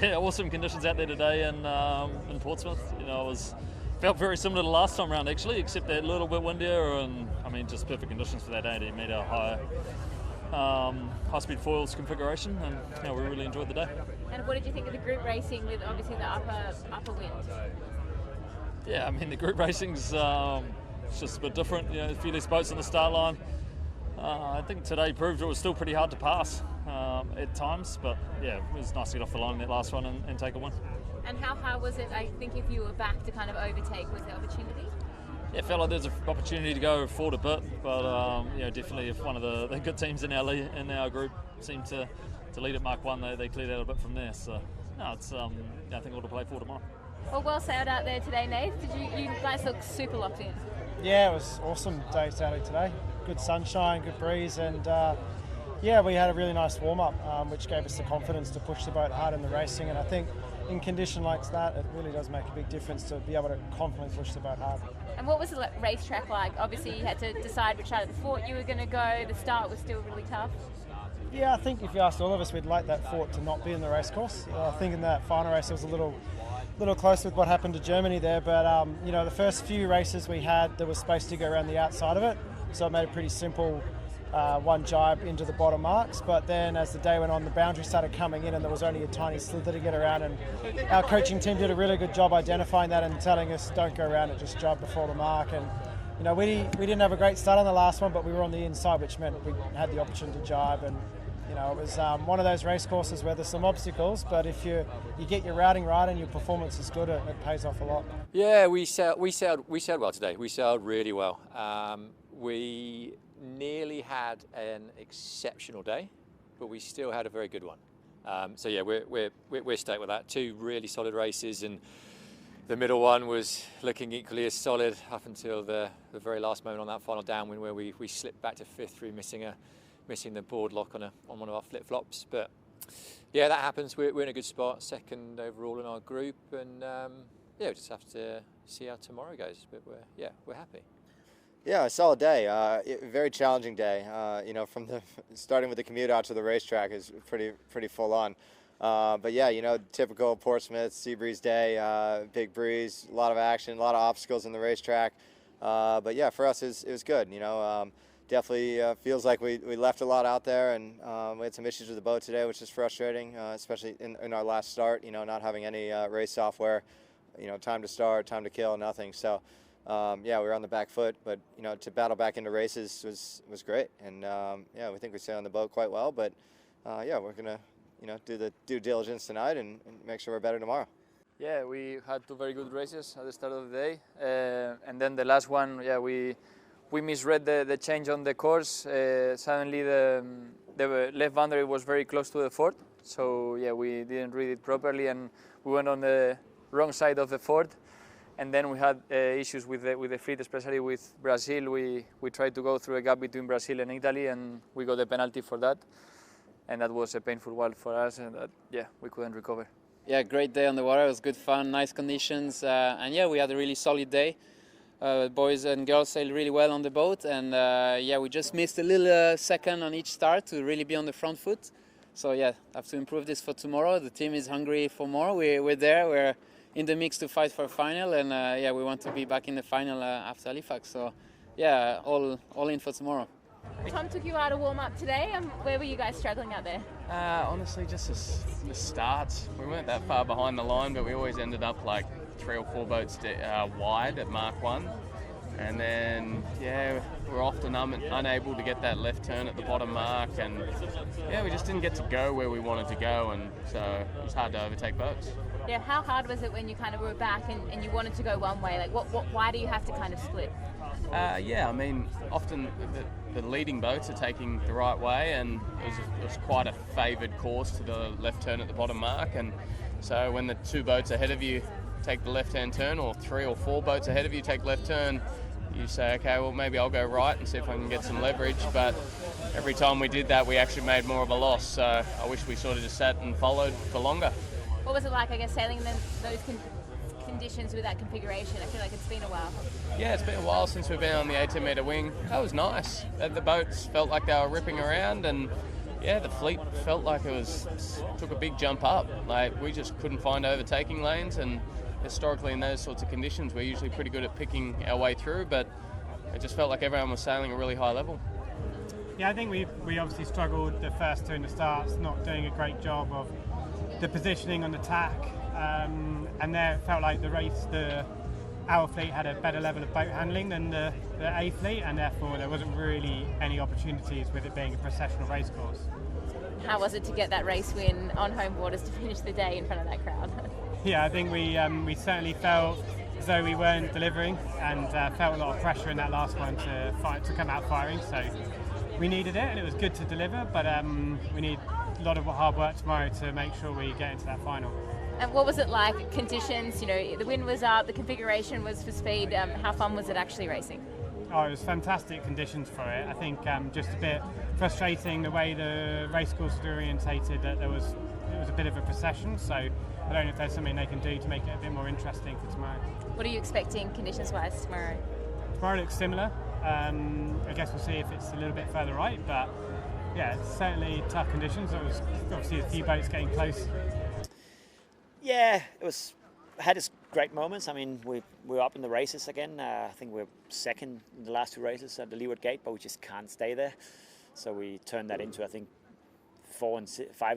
Yeah, awesome conditions out there today in Portsmouth. You know, felt very similar to last time round actually, except that little bit windier, and I mean just perfect conditions for that 80-metre high-speed foils configuration, and you know, we really enjoyed the day. And what did you think of the group racing with obviously the upper wind? Yeah, I mean the group racing's it's just a bit different. You know, a few less boats on the start line. I think today proved it was still pretty hard to pass at times, but yeah, it was nice to get off the line in that last one and take a win. And how hard was it, I think, if you were back to kind of overtake? Was there opportunity? Yeah, it felt like there's an opportunity to go forward a bit, but you know, definitely if one of the good teams in our group seemed to lead at Mark 1, they cleared out a bit from there. So no, it's I think we'll to play for tomorrow. Well sailed out there today, Nate. You guys look super locked in? Yeah, it was awesome day sailing today. Good sunshine, good breeze, and yeah, we had a really nice warm-up, which gave us the confidence to push the boat hard in the racing. And I think in condition like that, it really does make a big difference to be able to confidently push the boat hard. And what was the racetrack like? Obviously, you had to decide which side of the fort you were going to go. The start was still really tough. Yeah, I think if you asked all of us, we'd like that fort to not be in the race course. I think in that final race, it was a little close with what happened to Germany there, but you know, the first few races we had, there was space to go around the outside of it, so it made it pretty simple. One jibe into the bottom marks, but then as the day went on, the boundary started coming in and there was only a tiny slither to get around, and our coaching team did a really good job identifying that and telling us don't go around it, just jibe before the mark. And you know, we didn't have a great start on the last one, but we were on the inside, which meant we had the opportunity to jibe. And you know, it was one of those race courses where there's some obstacles, but if you get your routing right and your performance is good, it pays off a lot. Yeah, we sailed well today. We sailed really well. We nearly had an exceptional day, but we still had a very good one. So yeah, we're stoked with that. 2 really solid races, and the middle one was looking equally as solid up until the very last moment on that final downwind, where we slipped back to 5th through missing the board lock on one of our flip flops. But yeah, that happens. We're in a good spot, 2nd overall in our group, and yeah, we just have to see how tomorrow goes. But we're happy. Yeah, a solid day. Very challenging day. You know, from starting with the commute out to the racetrack is pretty full on. But yeah, you know, typical Portsmouth sea breeze day. Big breeze, a lot of action, a lot of obstacles in the racetrack. But yeah, for us it was good. You know, definitely feels like we left a lot out there, and we had some issues with the boat today, which is frustrating, especially in our last start. You know, not having any race software. You know, time to start, time to kill, nothing. So. Yeah, we were on the back foot, but you know, to battle back into races was great, and yeah, we think we sailed on the boat quite well. But yeah, we're gonna do the due diligence tonight and make sure we're better tomorrow. Yeah, we had 2 very good races at the start of the day, and then the last one, yeah, we misread the change on the course. Suddenly the left boundary was very close to the fort, so yeah, we didn't read it properly, and we went on the wrong side of the fort. And then we had issues with the fleet, especially with Brazil. We tried to go through a gap between Brazil and Italy, and we got the penalty for that. And that was a painful one for us, and yeah, we couldn't recover. Yeah, great day on the water. It was good fun, nice conditions, and yeah, we had a really solid day. Boys and girls sailed really well on the boat, and yeah, we just missed a little second on each start to really be on the front foot. So yeah, have to improve this for tomorrow. The team is hungry for more. We're there. We're in the mix to fight for a final, and yeah, we want to be back in the final after Halifax. So yeah, all in for tomorrow. Tom took you out to warm up today, and where were you guys struggling out there? Honestly, just the starts. We weren't that far behind the line, but we always ended up like 3 or 4 boats wide at Mark 1. And then, yeah, we're often unable to get that left turn at the bottom mark, and yeah, we just didn't get to go where we wanted to go, and so it was hard to overtake boats. Yeah, how hard was it when you kind of were back and you wanted to go one way? Like, why do you have to kind of split? Yeah, I mean, often the leading boats are taking the right way, and it was quite a favoured course to the left turn at the bottom mark, and so when the 2 boats ahead of you take the left-hand turn, or 3 or 4 boats ahead of you take left turn, you say, okay, well, maybe I'll go right and see if I can get some leverage. But every time we did that, we actually made more of a loss. So I wish we sort of just sat and followed for longer. What was it like, I guess, sailing in those conditions with that configuration? I feel like it's been a while. Yeah, it's been a while since we've been on the 18-metre wing. That was nice. The boats felt like they were ripping around, and yeah, the fleet felt like took a big jump up. Like, we just couldn't find overtaking lanes, and historically in those sorts of conditions we're usually pretty good at picking our way through, but it just felt like everyone was sailing a really high level. Yeah, I think we obviously struggled the first two in the starts, not doing a great job of the positioning on the tack, and there it felt like our fleet had a better level of boat handling than the A fleet, and therefore there wasn't really any opportunities with it being a processional race course. How was it to get that race win on home waters to finish the day in front of that crowd? Yeah, I think we certainly felt as though we weren't delivering, and felt a lot of pressure in that last one to come out firing. So we needed it, and it was good to deliver, but we need a lot of hard work tomorrow to make sure we get into that final. And what was it like? Conditions, the wind was up, the configuration was for speed. How fun was it actually racing? Oh, it was fantastic conditions for it. I think just a bit frustrating the way the race course was orientated, that it was a bit of a procession. So I don't know if there's something they can do to make it a bit more interesting for tomorrow. What are you expecting conditions-wise tomorrow? Tomorrow looks similar. I guess we'll see if it's a little bit further right, but yeah, it's certainly tough conditions. There was obviously a few boats getting close. Yeah, had its great moments. I mean, we were up in the races again. I think we're second in the last two races at the leeward gate, but we just can't stay there. So we turned that into, I think, 5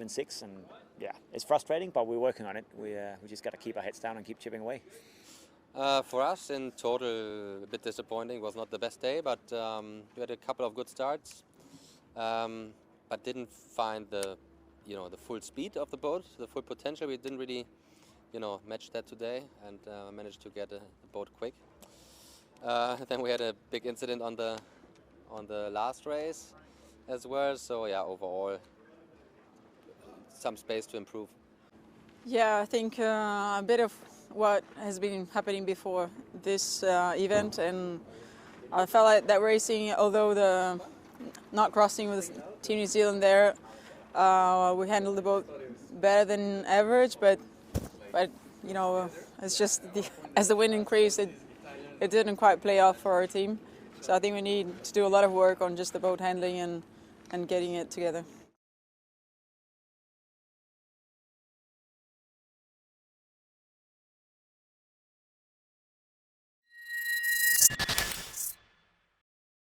and 6, and yeah, it's frustrating, but we're working on it. We just got to keep our heads down and keep chipping away. For us, in total, a bit disappointing. It was not the best day, but we had a couple of good starts, but didn't find the full speed of the boat, the full potential. We didn't really, match that today, and managed to get the boat quick. Then we had a big incident on the last race as well. So yeah, overall, some space to improve. Yeah, I think a bit of what has been happening before this event, and I felt like that racing, although the not crossing with Team New Zealand there, we handled the boat better than average, but it's just as the wind increased, it didn't quite play off for our team. So I think we need to do a lot of work on just the boat handling and getting it together.